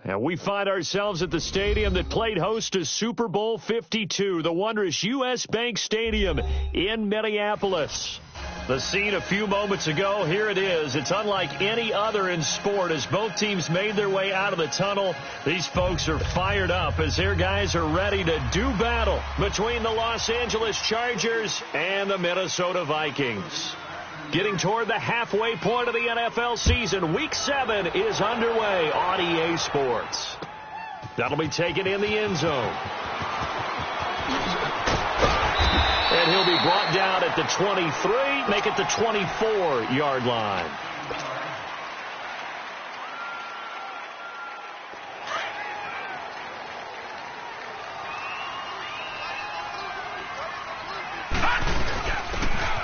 And we find ourselves at the stadium that played host to Super Bowl 52, the wondrous U.S. Bank Stadium in Minneapolis. The scene a few moments ago, here it is. It's unlike any other in sport as both teams made their way out of the tunnel. These folks are fired up as their guys are ready to do battle between the Los Angeles Chargers and the Minnesota Vikings. Getting toward the halfway point of the NFL season, Week 7 is underway on EA Sports. That'll be taken in the end zone. And he'll be brought down at the 23, make it the 24-yard line.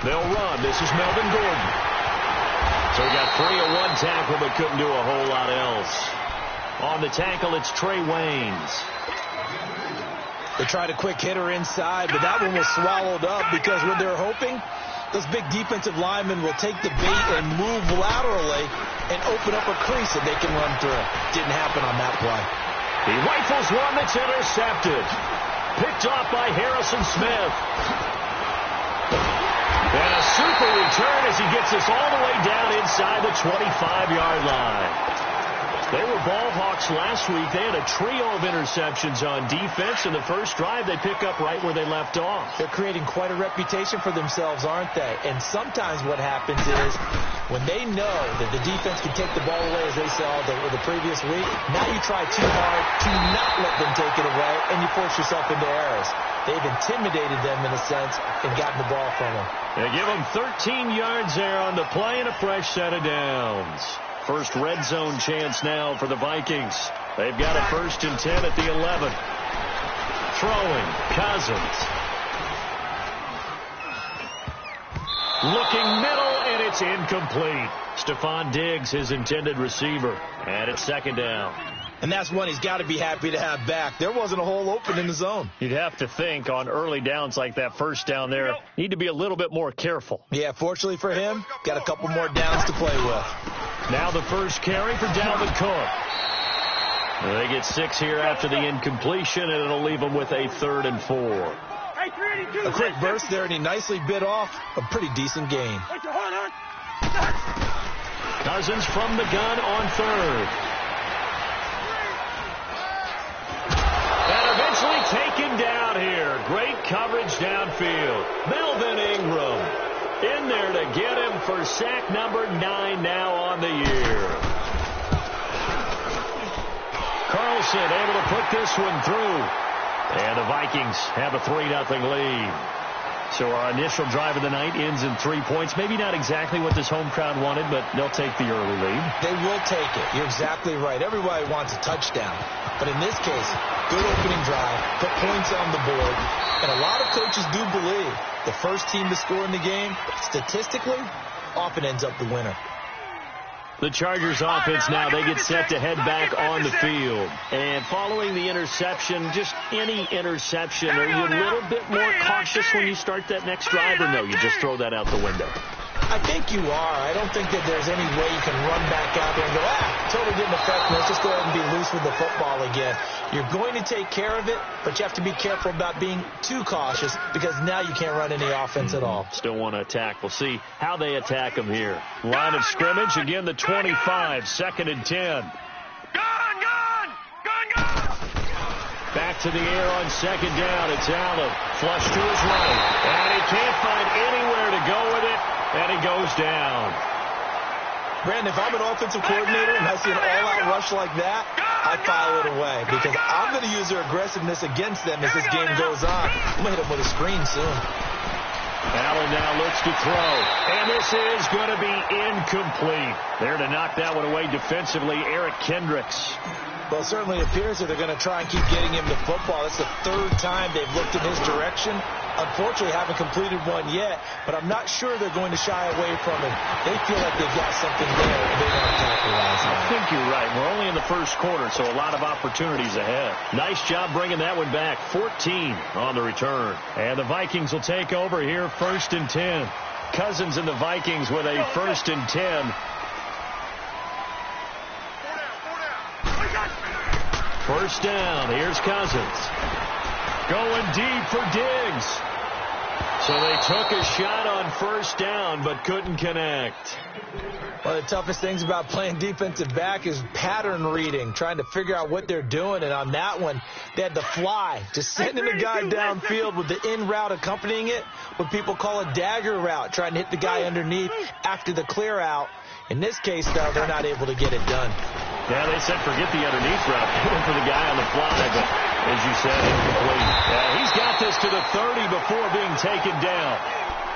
They'll run. This is Melvin Gordon. So he got 3 on one tackle, but couldn't do a whole lot else. On the tackle, it's Trey Waynes. They tried a quick hitter inside, but that one was swallowed up because when they're hoping, those big defensive linemen will take the bait and move laterally and open up a crease that they can run through. Didn't happen on that play. He rifles one that's intercepted. Picked off by Harrison Smith. And a super return as he gets us all the way down inside the 25-yard line. They were ball hawks last week. They had a trio of interceptions on defense. In the first drive, they pick up right where they left off. They're creating quite a reputation for themselves, aren't they? And sometimes what happens is when they know that the defense can take the ball away, as they saw the previous week, now you try too hard to not let them take it away, and you force yourself into errors. They've intimidated them in a sense and gotten the ball from them. They give them 13 yards there on the play and a fresh set of downs. First red zone chance now for the Vikings. They've got a 1st and 10 at the 11. Throwing, Cousins. Looking middle, and it's incomplete. Stephon Diggs, his intended receiver. And it's 2nd down. And that's one he's got to be happy to have back. There wasn't a hole open in the zone. You'd have to think on early downs like that first down there, need to be a little bit more careful. Yeah, fortunately for him, got a couple more downs to play with. Now the first carry for Dalvin Cook. They get 6 here after the incompletion, and it'll leave them with a 3rd and 4. A quick burst there, and he nicely bit off a pretty decent gain. Cousins from the gun on 3rd. And eventually taken down here. Great coverage downfield. Melvin Ingram in there to get him for sack number 9 now on the year. Carlson able to put this one through. And the Vikings have a 3-0 lead. So our initial drive of the night ends in 3 points. Maybe not exactly what this home crowd wanted, but they'll take the early lead. They will take it. You're exactly right. Everybody wants a touchdown. But in this case, good opening drive, put points on the board. And a lot of coaches do believe the first team to score in the game, statistically, often ends up the winner. The Chargers offense now, they get set to head back on the field. And following the interception, just any interception, are you a little bit more cautious when you start that next drive, or no, you just throw that out the window? I think you are. I don't think that there's any way you can run back out there and go, totally didn't affect me. Let's just go ahead and be loose with the football again. You're going to take care of it, but you have to be careful about being too cautious because now you can't run any offense at all. Still want to attack. We'll see how they attack them here. Line of scrimmage, again the 25, 2nd and 10. Back to the air on 2nd down. It's Allen. Flush to his right. And he can't find anywhere to go with it. And he goes down. Brandon, if I'm an offensive coordinator and I see an all-out rush like that, I file it away because I'm going to use their aggressiveness against them as this game goes on. I'm going to hit them with a screen soon. Allen now looks to throw. And this is going to be incomplete. There to knock that one away defensively, Eric Kendricks. Well, it certainly appears that they're going to try and keep getting him the football. That's the 3rd time they've looked in his direction. Unfortunately, haven't completed one yet, but I'm not sure they're going to shy away from it. They feel like they've got something there, and they want to capitalize on it. I think you're right. We're only in the first quarter, so a lot of opportunities ahead. Nice job bringing that one back. 14 on the return. And the Vikings will take over here, 1st and 10. Cousins and the Vikings with a 1st and 10. First down. Here's Cousins. Going deep for Diggs. So they took a shot on first down, but couldn't connect. One of the toughest things about playing defensive back is pattern reading, trying to figure out what they're doing. And on that one, they had the fly, just sending the guy downfield with the in route accompanying it, what people call a dagger route, trying to hit the guy underneath after the clear out. In this case, though, they're not able to get it done. Yeah, they said forget the underneath route. Going for the guy on the fly, but as you said, incomplete. He's got this to the 30 before being taken down.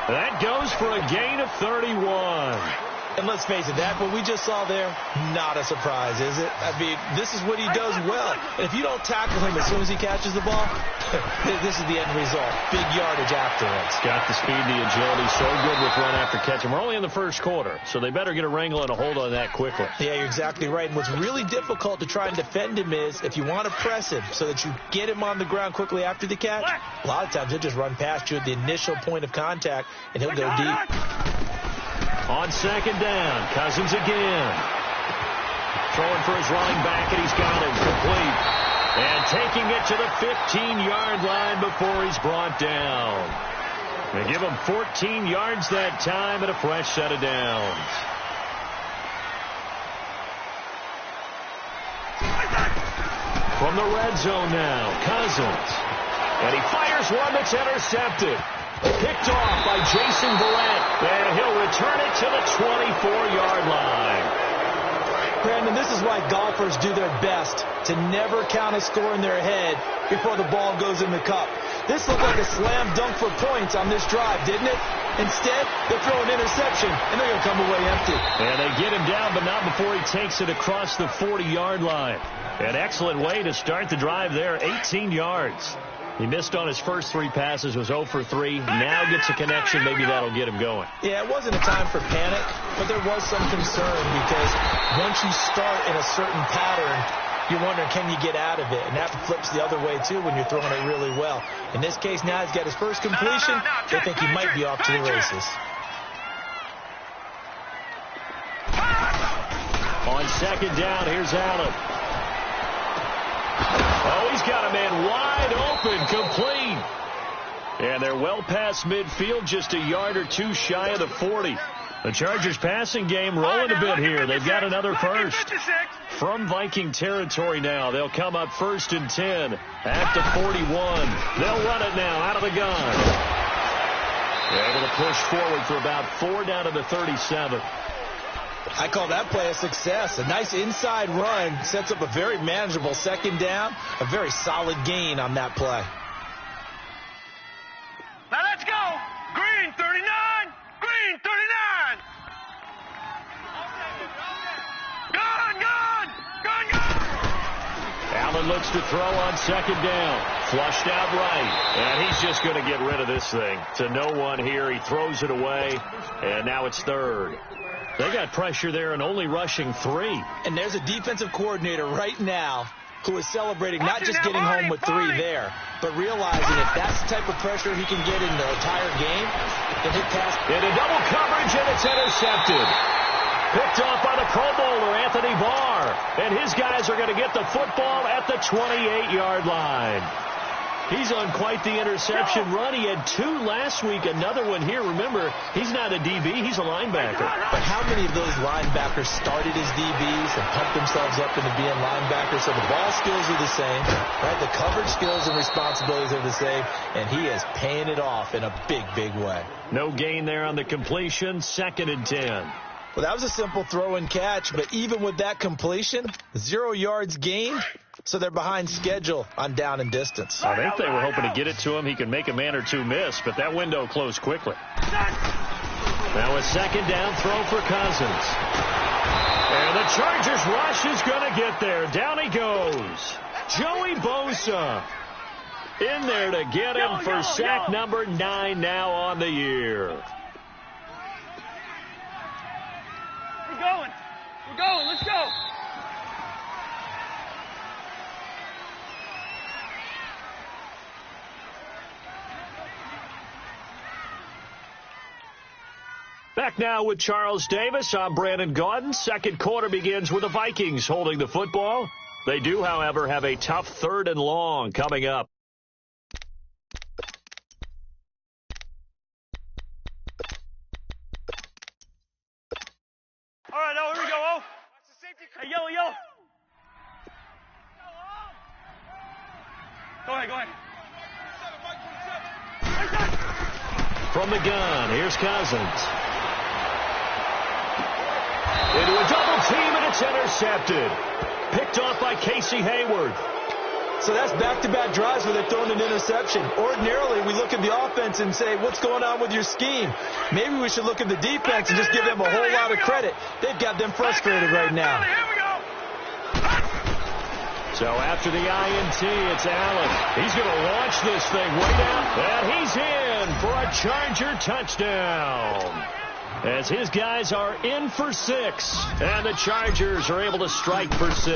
That goes for a gain of 31. And let's face it, that what we just saw there, not a surprise, is it? I mean, this is what he does well. And if you don't tackle him as soon as he catches the ball, this is the end result. Big yardage afterwards. Got the speed, the agility, so good with run after catch. And we're only in the first quarter, so they better get a wrangle and a hold on that quickly. Yeah, you're exactly right. And what's really difficult to try and defend him is if you want to press him so that you get him on the ground quickly after the catch, a lot of times he'll just run past you at the initial point of contact, and he'll go deep. On second down, Cousins again. Throwing for his running back, and he's got it complete. And taking it to the 15-yard line before he's brought down. They give him 14 yards that time and a fresh set of downs. From the red zone now, Cousins. And he fires one that's intercepted. Picked off by Jason Verrett, and he'll return it to the 24-yard line. Brandon, this is why golfers do their best to never count a score in their head before the ball goes in the cup. This looked like a slam dunk for points on this drive, didn't it? Instead, they throw an interception, and they're going to come away empty. And they get him down, but not before he takes it across the 40-yard line. An excellent way to start the drive there, 18 yards. He missed on his first three passes, was 0 for 3. Now gets a connection. Maybe that'll get him going. Yeah, it wasn't a time for panic, but there was some concern because once you start in a certain pattern, you're wondering, can you get out of it? And that flips the other way, too, when you're throwing it really well. In this case, now he's got his first completion. They think he might be off to the races. On second down, here's Allen. Oh, he's got a man wide open, complete. And they're well past midfield, just a yard or two shy of the 40. The Chargers passing game rolling a bit here. They've got another first. From Viking territory now, they'll come up 1st and 10 at the 41. They'll run it now out of the gun. They're able to push forward for about 4 down to the 37. I call that play a success. A nice inside run sets up a very manageable second down. A very solid gain on that play. Now let's go. Green 39. Green 39. Gone. Allen looks to throw on second down. Flushed out right. And he's just going to get rid of this thing. To no one here. He throws it away. And now it's 3rd. They got pressure there and only rushing 3. And there's a defensive coordinator right now who is celebrating not just getting home with 3 there, but realizing if that's the type of pressure he can get in the entire game, then hit past. Into double coverage, and it's intercepted. Picked off by the Pro Bowler, Anthony Barr. And his guys are going to get the football at the 28-yard line. He's on quite the interception run. He had 2 last week, another one here. Remember, he's not a DB, he's a linebacker. But how many of those linebackers started as DBs and pumped themselves up into being linebackers? So the ball skills are the same, right? The coverage skills and responsibilities are the same, and he is paying it off in a big, big way. No gain there on the completion, 2nd and 10. Well, that was a simple throw and catch, but even with that completion, 0 yards gained. So they're behind schedule on down and distance. I think they were hoping to get it to him. He could make a man or 2 miss, but that window closed quickly. Now a second down throw for Cousins. And the Chargers rush is going to get there. Down he goes. Joey Bosa in there to get him for sack number 9 now on the year. We're going. Let's go. Back now with Charles Davis. I'm Brandon Gaudin. Second quarter begins with the Vikings holding the football. They do, however, have a tough 3rd and long coming up. All right, now here we go. Oh. Hey, yo. Go ahead. From the gun, here's Cousins. Into a double team, and it's intercepted. Picked off by Casey Hayward. So that's back-to-back drives where they're throwing an interception. Ordinarily, we look at the offense and say, what's going on with your scheme? Maybe we should look at the defense and just give them a whole lot of credit. They've got them frustrated right now. So after the INT, it's Allen. He's going to launch this thing way down. And he's in for a Charger touchdown. As his guys are in for 6. And the Chargers are able to strike for 6.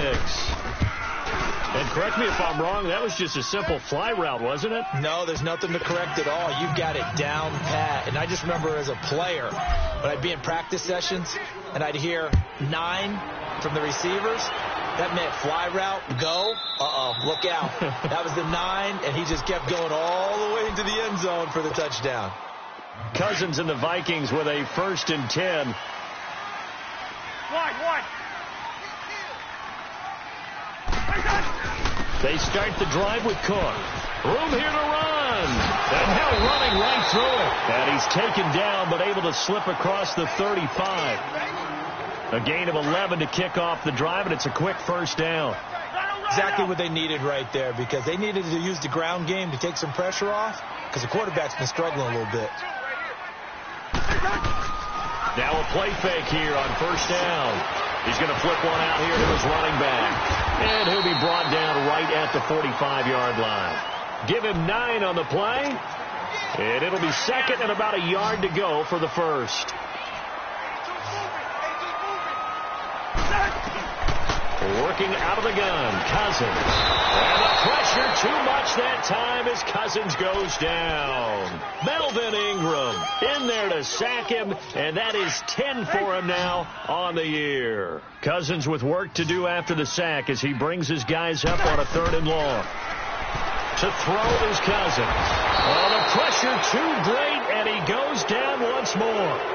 And correct me if I'm wrong, that was just a simple fly route, wasn't it? No, there's nothing to correct at all. You've got it down pat. And I just remember as a player, when I'd be in practice sessions, and I'd hear 9 from the receivers, that meant fly route, go, look out. That was the 9, and he just kept going all the way into the end zone for the touchdown. Cousins and the Vikings with a 1st and 10. Wide. They start the drive with Cook. Room here to run. And now running right through it. And he's taken down but able to slip across the 35. A gain of 11 to kick off the drive, and it's a quick 1st down. Exactly what they needed right there, because they needed to use the ground game to take some pressure off, because the quarterback's been struggling a little bit. Now a play fake here on 1st down. He's going to flip one out here to his running back. And he'll be brought down right at the 45-yard line. Give him 9 on the play. And it'll be 2nd and about a yard to go for the 1st. Working out of the gun, Cousins. And the pressure too much that time as Cousins goes down. Melvin Ingram in there to sack him, and that is 10 for him now on the year. Cousins with work to do after the sack as he brings his guys up on a 3rd and long. To throw is Cousins. Oh, the pressure too great, and he goes down once more.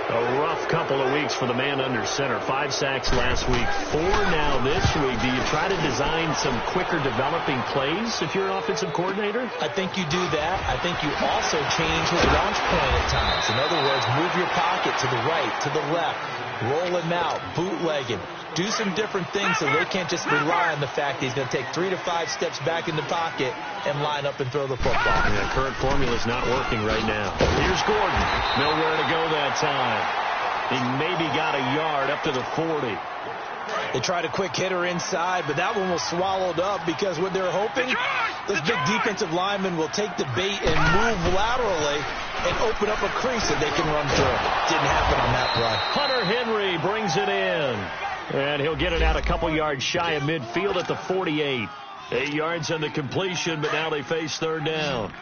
A rough couple of weeks for the man under center. 5 sacks last week, 4 now this week. Do you try to design some quicker developing plays if you're an offensive coordinator? I think you do that. I think you also change his launch point at times. In other words, move your pocket to the right, to the left, roll him out, bootlegging. Do some different things so they can't just rely on the fact that he's going to take 3 to 5 steps back in the pocket and line up and throw the football. Yeah, current formula is not working right now. Here's Gordon. Nowhere to go that time. He maybe got a yard up to the 40. They tried a quick hitter inside, but that one was swallowed up because what they're hoping, those big defensive linemen will take the bait and move laterally and open up a crease that they can run through. Didn't happen on that play. Hunter Henry brings it in. And he'll get it out a couple yards shy of midfield at the 48. 8 yards on the completion, but now they face 3rd down.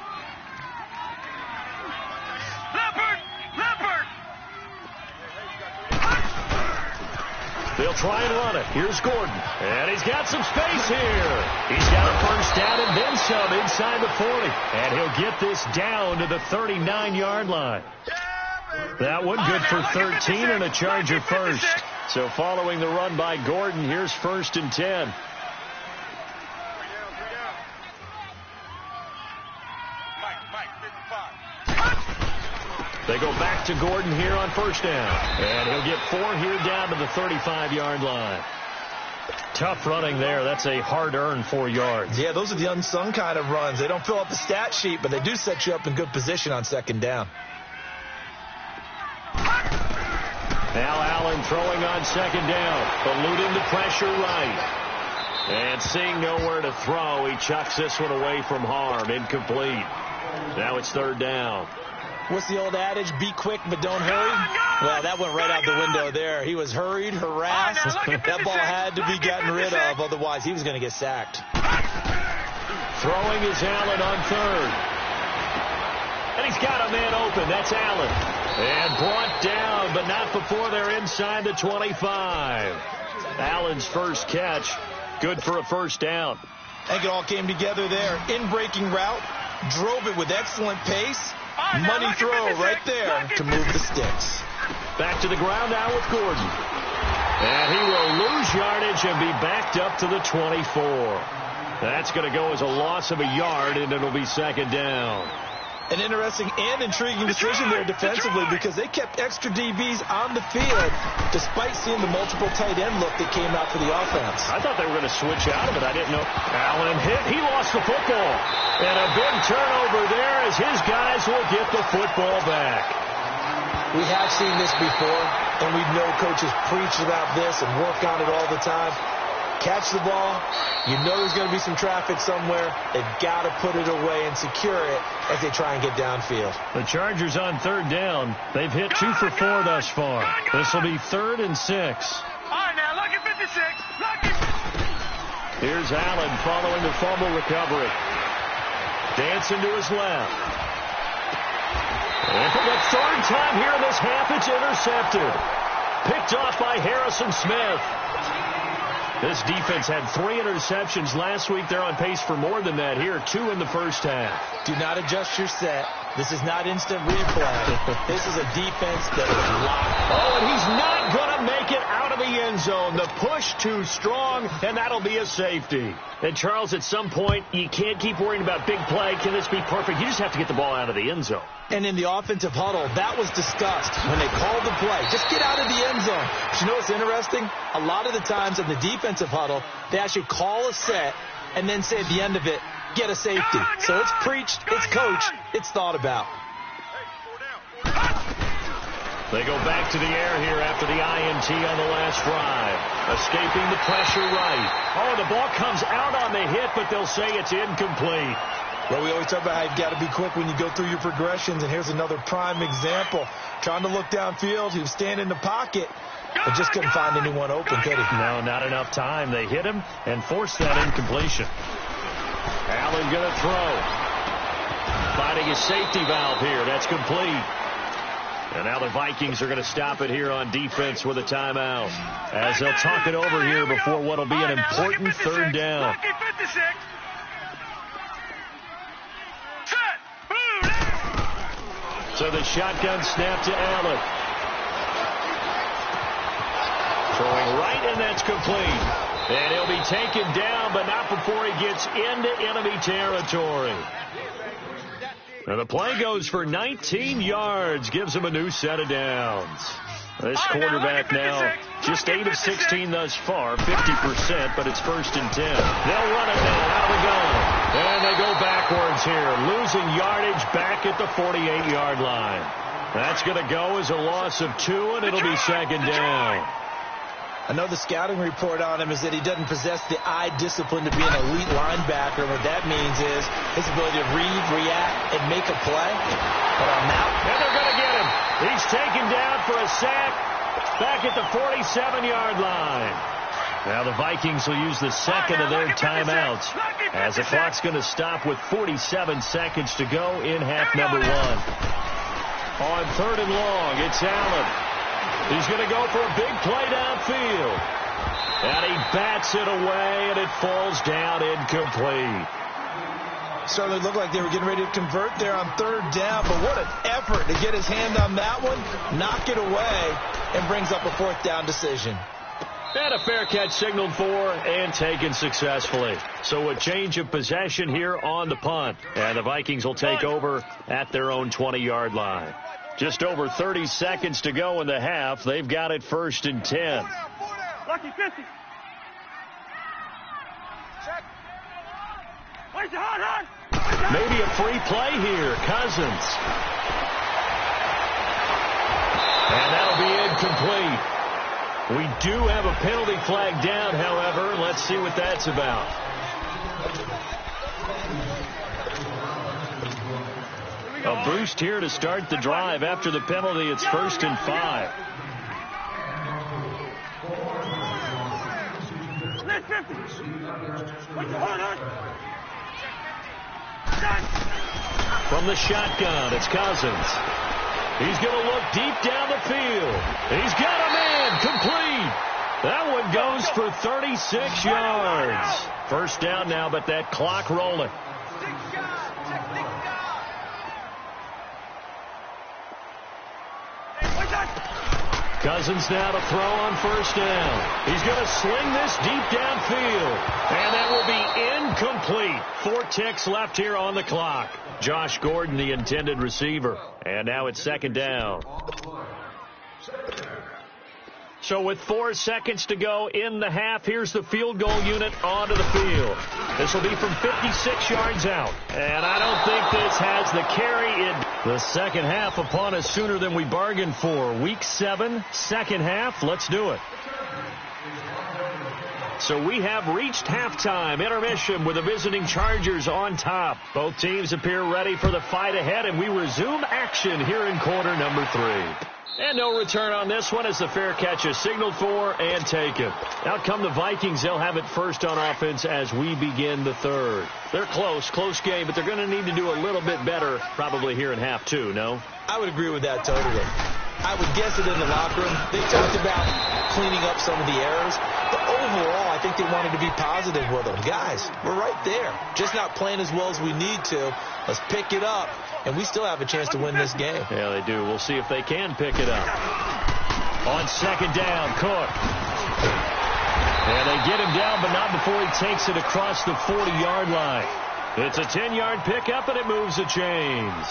Leopard! They'll try and run it. Here's Gordon. And he's got some space here. He's got a 1st down and then some inside the 40. And he'll get this down to the 39-yard line. That one good for 13 and a Charger 1st. So following the run by Gordon, here's 1st and 10. They go back to Gordon here on 1st down. And he'll get 4 here down to the 35-yard line. Tough running there. That's a hard-earned 4 yards. Yeah, those are the unsung kind of runs. They don't fill up the stat sheet, but they do set you up in good position on 2nd down. Now Allen throwing on 2nd down. Eluding the pressure right. And seeing nowhere to throw, he chucks this one away from harm. Incomplete. Now it's 3rd down. What's the old adage? Be quick, but don't hurry. Well, that went right out the window there. He was hurried, harassed. That ball had to be gotten rid of, otherwise he was going to get sacked. Throwing is Allen on 3rd. And he's got a man open. That's Allen. And brought down, but not before they're inside the 25. Allen's first catch, good for a first down. I think it all came together there. In-breaking route, drove it with excellent pace. Money throw right there to move the sticks. Back to the ground now with Gordon. And he will lose yardage and be backed up to the 24. That's going to go as a loss of a yard, and it'll be second down. An interesting and intriguing decision there defensively because they kept extra DBs on the field despite seeing the multiple tight end look that came out for the offense. I thought they were going to switch out of it. I didn't know. Allen hit. He lost the football. And a big turnover there as his guys will get the football back. We have seen this before, and we know coaches preach about this and work on it all the time. Catch the ball. You know there's going to be some traffic somewhere. They've got to put it away and secure it as they try and get downfield. The Chargers on third down. They've hit 2 for 4 thus far. This will be 3rd and 6. All right, now, lucky 56. Lucky. Here's Allen following the fumble recovery. Dancing to his left. And for the 3rd time here in this half, it's intercepted. Picked off by Harrison Smith. This defense had 3 interceptions last week. They're on pace for more than that here, 2 in the first half. Do not adjust your set. This is not instant replay. This is a defense that is locked. Oh, and he's not going to make it out of the end zone. The push too strong, and that'll be a safety. And, Charles, at some point, you can't keep worrying about big play. Can this be perfect? You just have to get the ball out of the end zone. And in the offensive huddle, that was discussed when they called the play. Just get out of the end zone. But you know what's interesting? A lot of the times in the defensive huddle, they actually call a set and then say at the end of it, get a safety. So it's preached, it's coached, it's thought about. They go back to the air here after the INT on the last drive. Escaping the pressure right. Oh, the ball comes out on the hit, but they'll say it's incomplete. Well, we always talk about how you've got to be quick when you go through your progressions, and here's another prime example. Trying to look downfield, he was standing in the pocket, but just couldn't find anyone open, could he? No, not enough time. They hit him and forced that incompletion. Allen going to throw. Finding his safety valve here. That's complete. And now the Vikings are going to stop it here on defense with a timeout, as they'll talk it over here before what will be an important 3rd down. So the shotgun snap to Allen. Throwing right, and that's complete. And he'll be taken down, but not before he gets into enemy territory. And the play goes for 19 yards, gives him a new set of downs. This quarterback now just 8 of 16 thus far, 50%, but it's 1st and 10. They'll run it now out of the gun. And they go backwards here, losing yardage back at the 48-yard line. That's going to go as a loss of 2, and it'll be 2nd down. I know the scouting report on him is that he doesn't possess the eye discipline to be an elite linebacker. What that means is his ability to read, react, and make a play. But on that, and they're going to get him. He's taken down for a sack back at the 47-yard line. Now the Vikings will use the second of their timeouts as the clock's going to stop with 47 seconds to go in half number 1. On 3rd and long, it's Allen. He's going to go for a big play downfield. And he bats it away, and it falls down incomplete. Certainly looked like they were getting ready to convert there on 3rd down, but what an effort to get his hand on that one, knock it away, and brings up a 4th down decision. And a fair catch signaled for and taken successfully. So a change of possession here on the punt. And the Vikings will take over at their own 20-yard line. Just over 30 seconds to go in the half. They've got it 1st and 10. Lucky 50. Check. Where's the hard? Maybe a free play here. Cousins. And that'll be incomplete. We do have a penalty flag down, however. Let's see what that's about. A boost here to start the drive. After the penalty, it's 1st and 5. From the shotgun, it's Cousins. He's going to look deep down the field. He's got a man complete. That one goes for 36 yards. First down now, but that clock rolling. Cousins now to throw on first down. He's going to sling this deep downfield. And that will be incomplete. 4 ticks left here on the clock. Josh Gordon, the intended receiver. And now it's second down. So with 4 seconds to go in the half, here's the field goal unit onto the field. This will be from 56 yards out. And I don't think this has the carry in the second half upon us sooner than we bargained for. Week 7, second half. Let's do it. So we have reached halftime intermission with the visiting Chargers on top. Both teams appear ready for the fight ahead, and we resume action here in quarter number 3. And no return on this one as the fair catch is signaled for and taken. Out come the Vikings. They'll have it first on offense as we begin the third. They're close game, but they're going to need to do a little bit better probably here in half 2, no? I would agree with that totally. I would guess it in the locker room. They talked about cleaning up some of the errors, but overall I think they wanted to be positive with them. Guys, we're right there. Just not playing as well as we need to. Let's pick it up. And we still have a chance to win this game. Yeah, they do. We'll see if they can pick it up. On second down, Cook. And they get him down, but not before he takes it across the 40-yard line. It's a 10-yard pickup, and it moves the chains.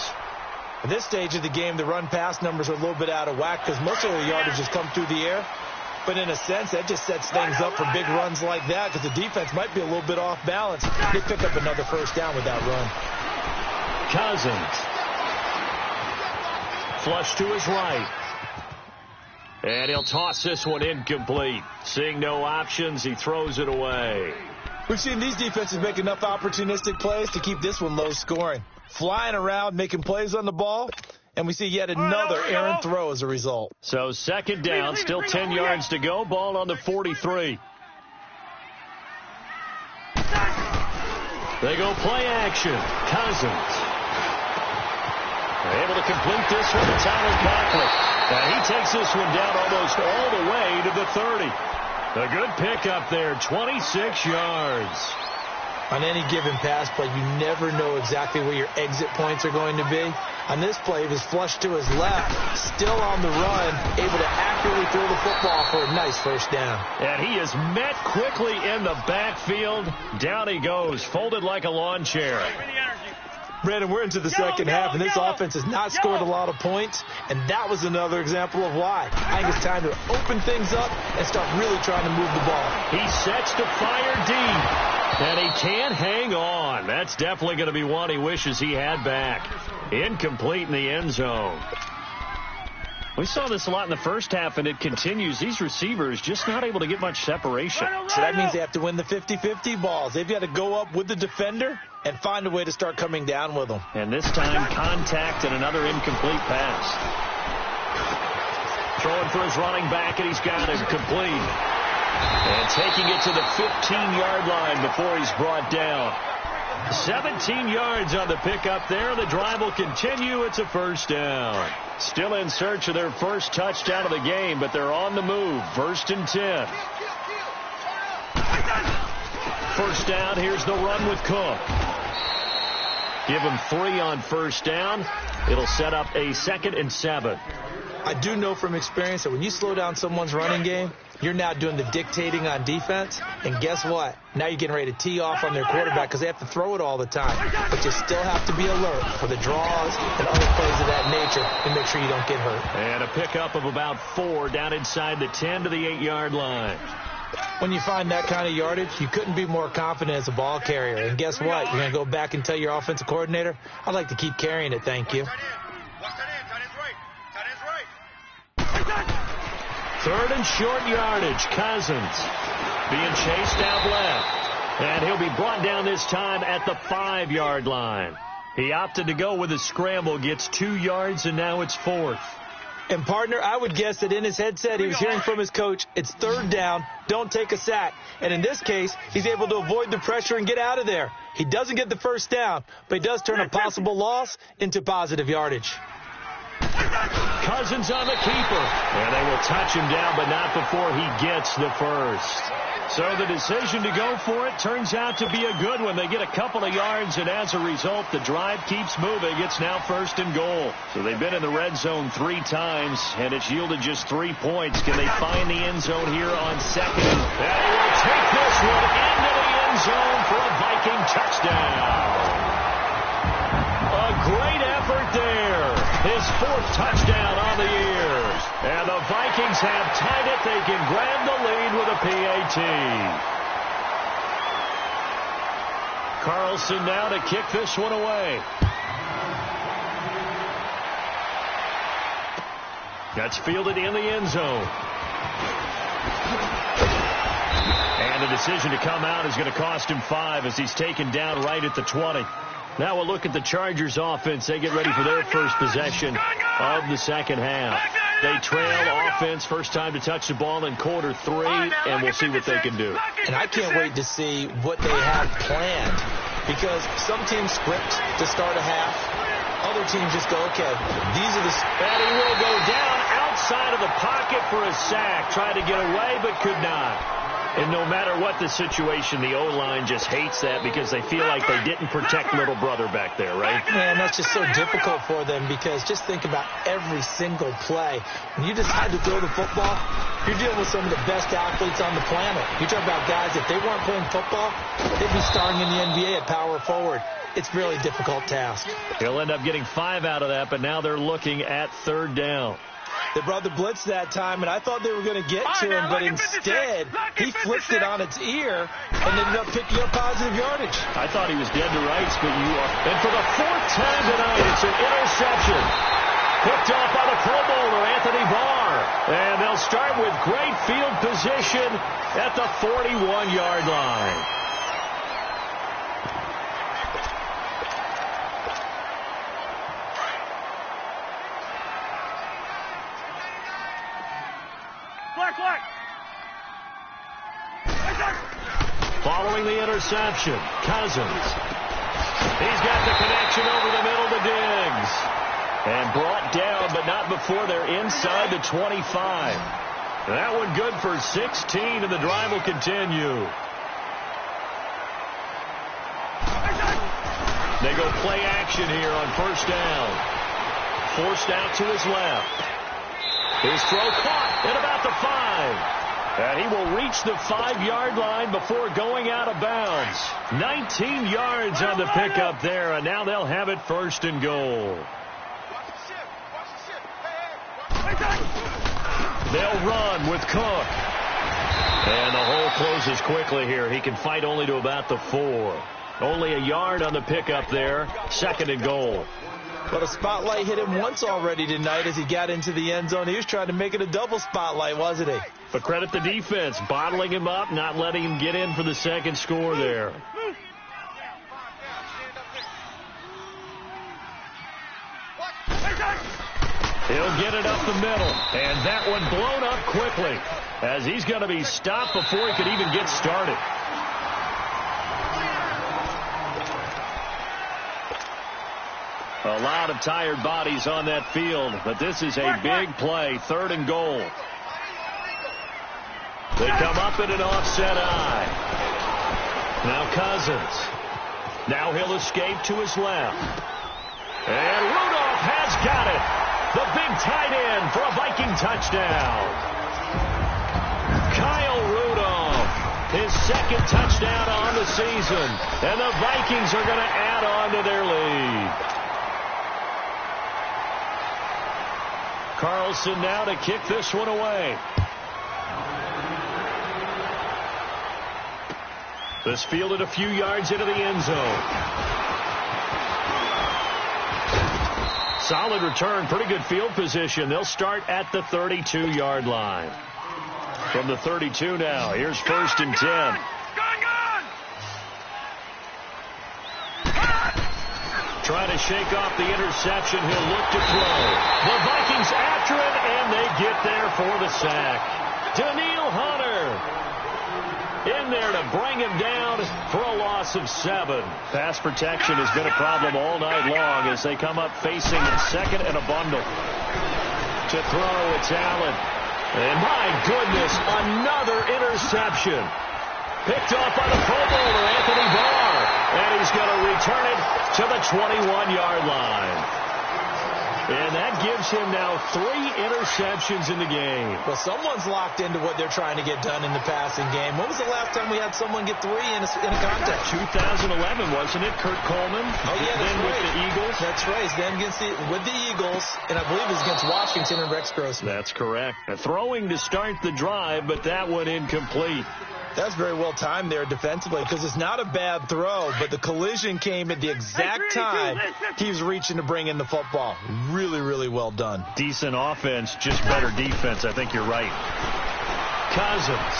At this stage of the game, the run-pass numbers are a little bit out of whack because most of the yardage has come through the air. But in a sense, that just sets things up for big runs like that because the defense might be a little bit off balance. They pick up another first down with that run. Cousins. Flush to his right. And he'll toss this one incomplete. Seeing no options, he throws it away. We've seen these defenses make enough opportunistic plays to keep this one low scoring. Flying around, making plays on the ball, and we see yet another errant throw as a result. So second down, still 10 yards to go. Ball on the 43. They go play action. Cousins. They're able to complete this one to Tyler Conklin. And he takes this one down almost all the way to the 30. A good pickup there, 26 yards. On any given pass play, you never know exactly where your exit points are going to be. On this play, he was flushed to his left, still on the run, able to accurately throw the football for a nice first down. And he is met quickly in the backfield. Down he goes, folded like a lawn chair. Brandon, we're into the second half, and this offense has not scored a lot of points, and that was another example of why. I think it's time to open things up and start really trying to move the ball. He sets to fire deep, and he can't hang on. That's definitely going to be one he wishes he had back. Incomplete in the end zone. We saw this a lot in the first half, and it continues. These receivers just not able to get much separation. So that means they have to win the 50-50 balls. They've got to go up with the defender and find a way to start coming down with them. And this time, contact and another incomplete pass. Throwing for his running back, and he's got it complete. And taking it to the 15-yard line before he's brought down. 17 yards on the pickup there. The drive will continue. It's a first down. Still in search of their first touchdown of the game, but they're on the move. First and 10. First down. Here's the run with Cook. Give him 3 on first down. It'll set up a 2nd and 7. I do know from experience that when you slow down someone's running game, you're now doing the dictating on defense. And guess what? Now you're getting ready to tee off on their quarterback because they have to throw it all the time. But you still have to be alert for the draws and other plays of that nature and make sure you don't get hurt. And a pickup of about 4 down inside the 10 to the 8-yard line. When you find that kind of yardage, you couldn't be more confident as a ball carrier. And guess what? You're going to go back and tell your offensive coordinator, I'd like to keep carrying it, thank you. Third and short yardage. Cousins being chased out left. And he'll be brought down this time at the 5-yard line. He opted to go with a scramble, gets 2 yards, and now it's 4th. And, partner, I would guess that in his headset he was hearing from his coach, it's 3rd down, don't take a sack. And in this case, he's able to avoid the pressure and get out of there. He doesn't get the first down, but he does turn a possible loss into positive yardage. Cousins on the keeper. And they will touch him down, but not before he gets the first. So the decision to go for it turns out to be a good one. They get a couple of yards, and as a result, the drive keeps moving. It's now 1st and goal. So they've been in the red zone 3 times, and it's yielded just 3 points. Can they find the end zone here on 2nd? And they will take this one into the end zone for a Viking touchdown. A great effort there. His 4th touchdown on the year. And the Vikings have tied it. They can grab the lead with a PAT. Carlson now to kick this one away. That's fielded in the end zone. And the decision to come out is going to cost him 5 as he's taken down right at the 20. Now we'll look at the Chargers offense. They get ready for their first possession of the second half. They trail offense, first time to touch the ball in quarter 3, and we'll see what they can do. And I can't wait to see what they have planned, because some teams script to start a half. Other teams just go, okay, these are the... And he will go down outside of the pocket for a sack. Tried to get away, but could not. And no matter what the situation, the O-line just hates that because they feel like they didn't protect little brother back there, right? Man, that's just so difficult for them, because just think about every single play. When you decide to throw the football, you're dealing with some of the best athletes on the planet. You talk about guys, if they weren't playing football, they'd be starring in the NBA at power forward. It's a really difficult task. He'll end up getting 5 out of that, but now they're looking at 3rd down. They brought the blitz that time, and I thought they were going to get to him, but instead, he flipped it on its ear and ended up picking up positive yardage. I thought he was dead to rights, but you are. And for the 4th time tonight, it's an interception. Picked off by the Pro Bowler, Anthony Barr. And they'll start with great field position at the 41-yard line. Following the interception, Cousins. He's got the connection over the middle to Diggs. And brought down, but not before they're inside the 25. That one good for 16, and the drive will continue. They go play action here on 1st down. Forced out to his left. His throw caught at about the 5. And he will reach the 5-yard line before going out of bounds. 19 yards on the pickup there, and now they'll have it 1st and goal. They'll run with Cook. And the hole closes quickly here. He can fight only to about the 4. Only a yard on the pickup there. 2nd and goal. But a spotlight hit him once already tonight as he got into the end zone. He was trying to make it a double spotlight, wasn't he? But credit the defense, bottling him up, not letting him get in for the 2nd score there. He'll get it up the middle, and that one blown up quickly as he's going to be stopped before he could even get started. A lot of tired bodies on that field, but this is a big play, 3rd and goal. They come up in an offset eye. Now Cousins. Now he'll escape to his left. And Rudolph has got it. The big tight end for a Viking touchdown. Kyle Rudolph, his 2nd touchdown on the season. And the Vikings are going to add on to their lead. Carlson now to kick this one away. This fielded a few yards into the end zone. Solid return, pretty good field position. They'll start at the 32-yard line. From the 32 now, here's 1st and 10. Trying to shake off the interception. He'll look to throw. The Vikings after it, and they get there for the sack. Danielle Hunter. in there to bring him down for a loss of 7. Pass protection has been a problem all night long as they come up facing second and a bundle. To throw, it's Allen. And my goodness, another interception. Picked off by the Pro Bowler, Anthony Barr. And he's going to return it to the 21-yard line. And that gives him now 3 interceptions in the game. Well, someone's locked into what they're trying to get done in the passing game. When was the last time we had someone get 3 in a contest? 2011, wasn't it? Kurt Coleman. Oh, yeah, that's then right. With the Eagles. That's right. Then with the Eagles, and I believe it was against Washington and Rex Grossman. That's correct. A throwing to start the drive, but that one incomplete. That's very well timed there defensively because it's not a bad throw, but the collision came at the exact time he was reaching to bring in the football. Really, really well done. Decent offense, just better defense. I think you're right. Cousins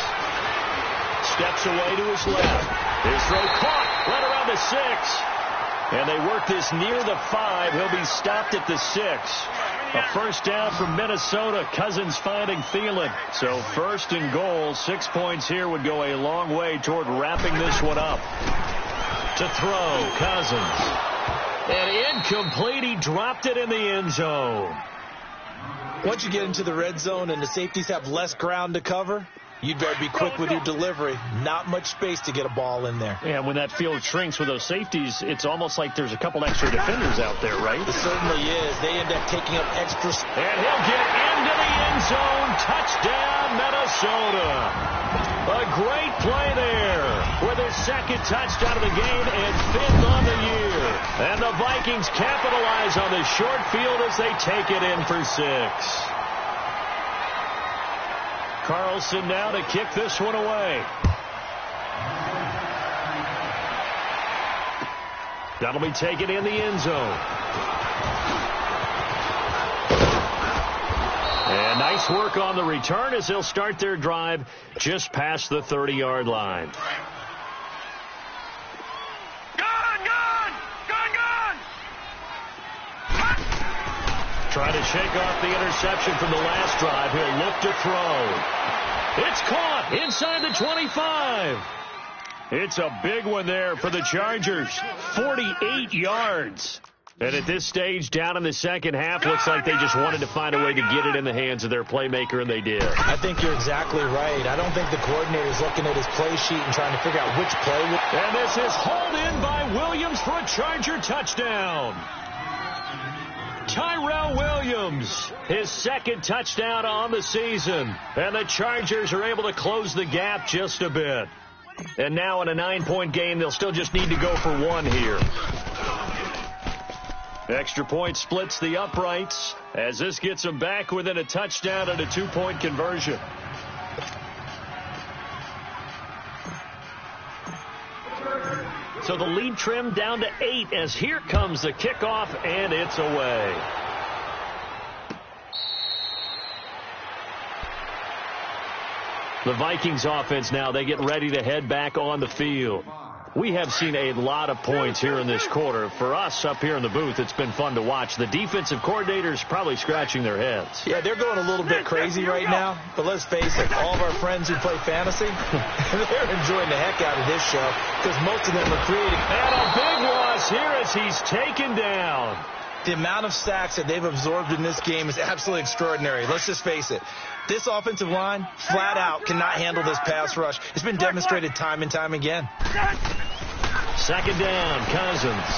steps away to his left. His throw caught right around the 6. And they work this near the 5. He'll be stopped at the 6. A first down from Minnesota. Cousins finding Thielen. So first and goal, 6 points here would go a long way toward wrapping this one up. To throw, Cousins. And incomplete. He dropped it in the end zone. Once you get into the red zone and the safeties have less ground to cover, you'd better be quick with your delivery. Not much space to get a ball in there. Yeah, when that field shrinks with those safeties, it's almost like there's a couple extra defenders out there, right? It certainly is. They end up taking up extra. And he'll get into the end zone. Touchdown, Minnesota. A great play there with his second touchdown of the game and 5th on the year. And the Vikings capitalize on the short field as they take it in for 6. Carlson now to kick this one away. That'll be taken in the end zone. And nice work on the return as they'll start their drive just past the 30-yard line. Trying to shake off the interception from the last drive. He'll look to throw. It's caught inside the 25. It's a big one there for the Chargers. 48 yards. And at this stage, down in the second half, looks like they just wanted to find a way to get it in the hands of their playmaker, and they did. I think you're exactly right. I don't think the coordinator's looking at his play sheet and trying to figure out which play. And this is hauled in by Williams for a Charger touchdown. Tyrell Williams, his second touchdown on the season. And the Chargers are able to close the gap just a bit. And now in a 9-point game, they'll still just need to go for 1 here. Extra point splits the uprights as this gets them back within a touchdown and a 2-point conversion. So the lead trimmed down to 8 as here comes the kickoff, and it's away. The Vikings offense now, they get ready to head back on the field. We have seen a lot of points here in this quarter. For us up here in the booth, it's been fun to watch. The defensive coordinators probably scratching their heads. Yeah, they're going a little bit crazy right now. But let's face it, all of our friends who play fantasy, they're enjoying the heck out of this show because most of them are creating. And a big loss here as he's taken down. The amount of sacks that they've absorbed in this game is absolutely extraordinary. Let's just face it. This offensive line, flat out, cannot handle this pass rush. It's been demonstrated time and time again. Second down, Cousins.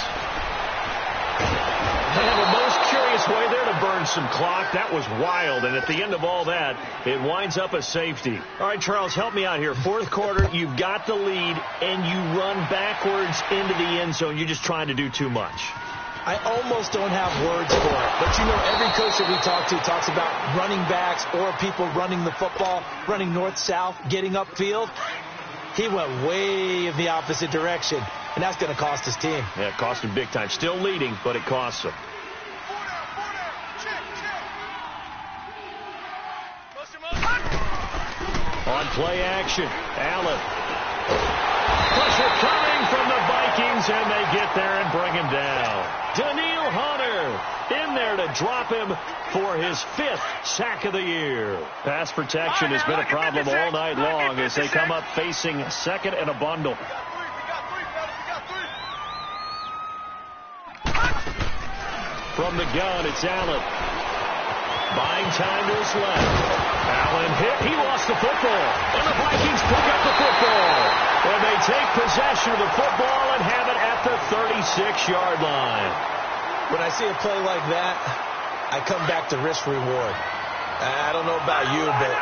They have a most curious way there to burn some clock. That was wild, and at the end of all that, it winds up a safety. All right, Charles, help me out here. Fourth quarter, you've got the lead, and you run backwards into the end zone. You're just trying to do too much. I almost don't have words for it. But, you know, every coach that we talk to talks about running backs or people running the football, running north-south, getting upfield. He went way in the opposite direction, and that's going to cost his team. Yeah, it cost him big time. Still leading, but it costs him. On play action, Allen. Pressure coming from the Vikings, and they get there and bring him down. Danielle Hunter in there to drop him for his 5th sack of the year. Pass protection has been a problem all night long as they come up facing second and a bundle. From the gun, it's Allen. Buying time to his left. Allen hit. He lost the football. And the Vikings pick up the football. And they take possession of the football and have it at the 36-yard line. When I see a play like that, I come back to risk-reward. I don't know about you, but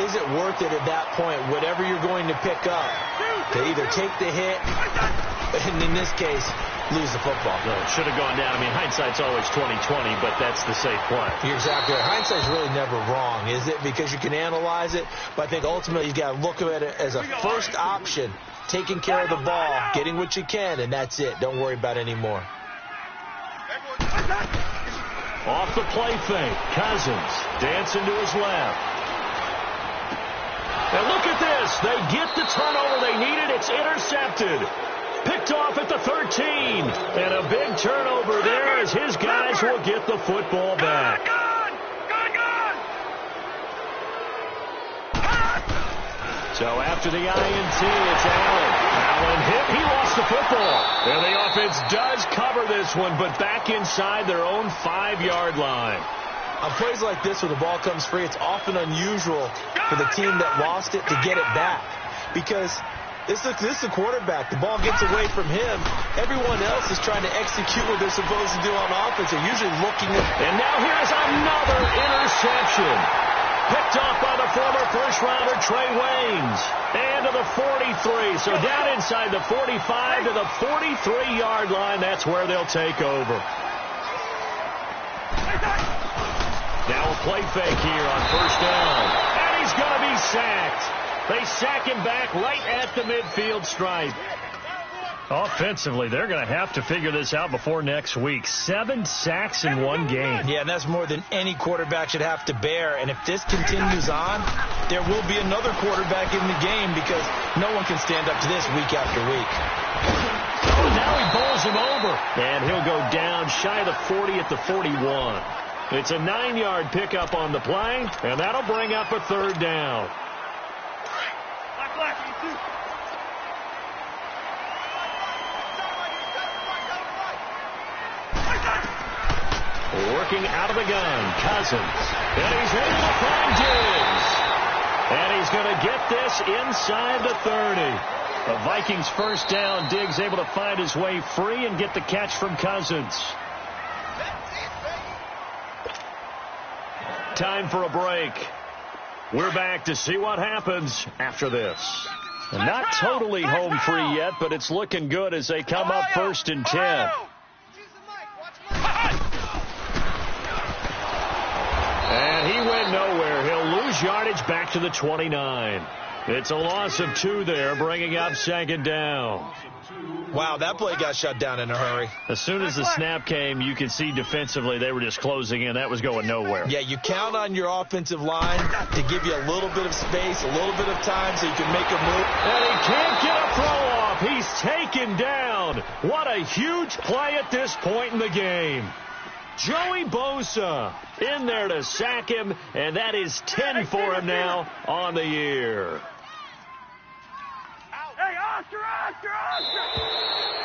is it worth it at that point, whatever you're going to pick up, to either take the hit, and in this case, lose the football? No, it should have gone down. I mean, hindsight's always 20/20, but that's the safe play. You're exactly right. Hindsight's really never wrong, is it? Because you can analyze it, but I think ultimately you've got to look at it as a first option, taking care of the ball, getting what you can, and that's it. Don't worry about any more. Off the play fake, Cousins dancing to his left. And look at this. They get the turnover they needed. It's intercepted. Picked off at the 13. And a big turnover there as his guys will get the football back. So after the INT, it's Allen. Allen hit. He lost the football. And the offense does cover this one, but back inside their own 5-yard line. On plays like this where the ball comes free, it's often unusual for the team that lost it to get it back. Because this is the quarterback. The ball gets away from him. Everyone else is trying to execute what they're supposed to do on offense. They're usually looking at... And now here's another interception. Picked off by the former first-rounder Trey Waynes. And to the 43. So down inside the 45 to the 43-yard line. That's where they'll take over. Now a play fake here on first down. And he's going to be sacked. They sack him back right at the midfield stripe. Offensively, they're going to have to figure this out before next week. 7 sacks in one game. Yeah, and that's more than any quarterback should have to bear. And if this continues on, there will be another quarterback in the game because no one can stand up to this week after week. Oh, now he bowls him over. And he'll go down shy of the 40 at the 41. It's a 9-yard pickup on the play, and that'll bring up a third down. Working out of the gun, Cousins. And he's able to find Diggs. And he's going to get this inside the 30. The Vikings first down. Diggs able to find his way free and get the catch from Cousins. Time for a break. We're back to see what happens after this. And not totally home free yet, but it's looking good as they come up 1st and 10. And he went nowhere. He'll lose yardage back to the 29. It's a loss of 2 there, bringing up 2nd down. Wow, that play got shut down in a hurry. As soon as the snap came, you could see defensively they were just closing in. That was going nowhere. Yeah, you count on your offensive line to give you a little bit of space, a little bit of time so you can make a move. And he can't get a throw off. He's taken down. What a huge play at this point in the game. Joey Bosa in there to sack him, and that is 10 for him now on the year.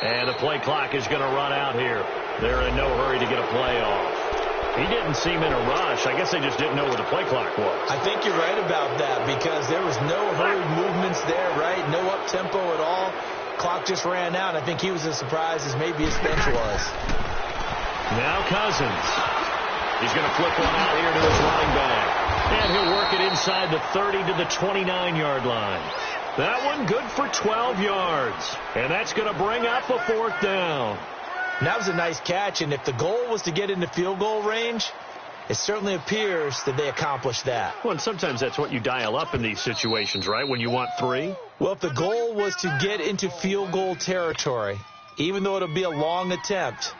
And the play clock is going to run out here. They're in no hurry to get a play off. He didn't seem in a rush. I guess they just didn't know where the play clock was. I think you're right about that because there was no hurried movements there, right? No up-tempo at all. Clock just ran out. I think he was as surprised as maybe his bench was. Now Cousins. He's going to flip one out here to his running back. And he'll work it inside the 30 to the 29-yard line. That one good for 12 yards. And that's going to bring up a 4th down. And that was a nice catch. And if the goal was to get into field goal range, it certainly appears that they accomplished that. Well, and sometimes that's what you dial up in these situations, right, when you want 3? Well, if the goal was to get into field goal territory, even though it'll be a long attempt,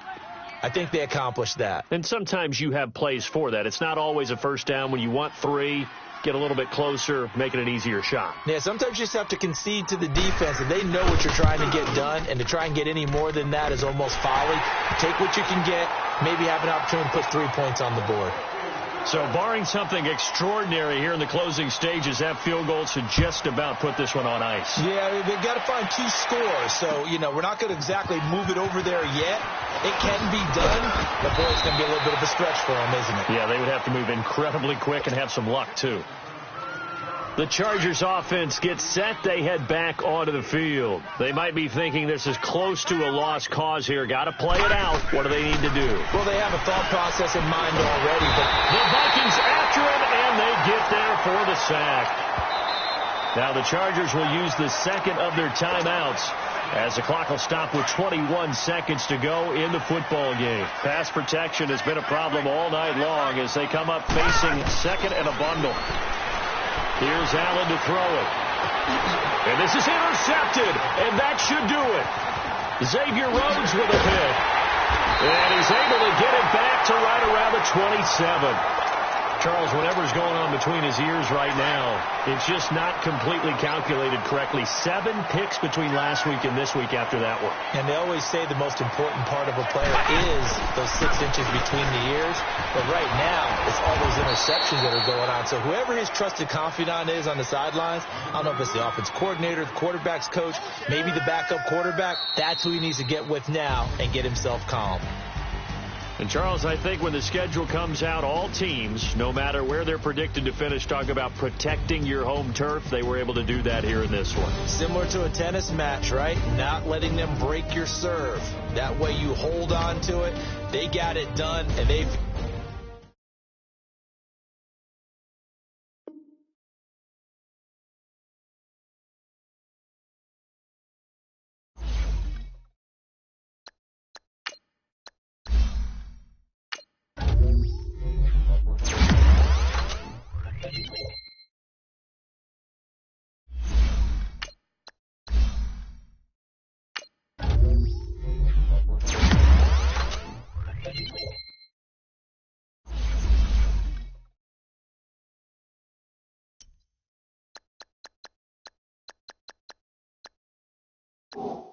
I think they accomplished that. And sometimes you have plays for that. It's not always a first down when you want 3. get a little bit closer, make it an easier shot. Yeah, sometimes you just have to concede to the defense, and they know what you're trying to get done, and to try and get any more than that is almost folly. Take what you can get, maybe have an opportunity to put 3 points on the board. So barring something extraordinary here in the closing stages, that field goal should just about put this one on ice. Yeah, they've got to find 2 scores. So, we're not going to exactly move it over there yet. It can be done, but boy, it's going to be a little bit of a stretch for them, isn't it? Yeah, they would have to move incredibly quick and have some luck, too. The Chargers offense gets set. They head back onto the field. They might be thinking this is close to a lost cause here. Got to play it out. What do they need to do? Well, they have a thought process in mind already. But the Vikings after him, and they get there for the sack. Now the Chargers will use the second of their timeouts as the clock will stop with 21 seconds to go in the football game. Pass protection has been a problem all night long as they come up facing second and a bundle. Here's Allen to throw it. And this is intercepted, and that should do it. Xavier Rhodes with a pick. And he's able to get it back to right around the 27. Charles, whatever's going on between his ears right now, it's just not completely calculated correctly. 7 picks between last week and this week after that one. And they always say the most important part of a player is those 6 inches between the ears. But right now, it's all those interceptions that are going on. So whoever his trusted confidant is on the sidelines, I don't know if it's the offense coordinator, the quarterback's coach, maybe the backup quarterback, that's who he needs to get with now and get himself calm. And, Charles, I think when the schedule comes out, all teams, no matter where they're predicted to finish, talk about protecting your home turf. They were able to do that here in this one. Similar to a tennis match, right? Not letting them break your serve. That way you hold on to it. They got it done, and they've... You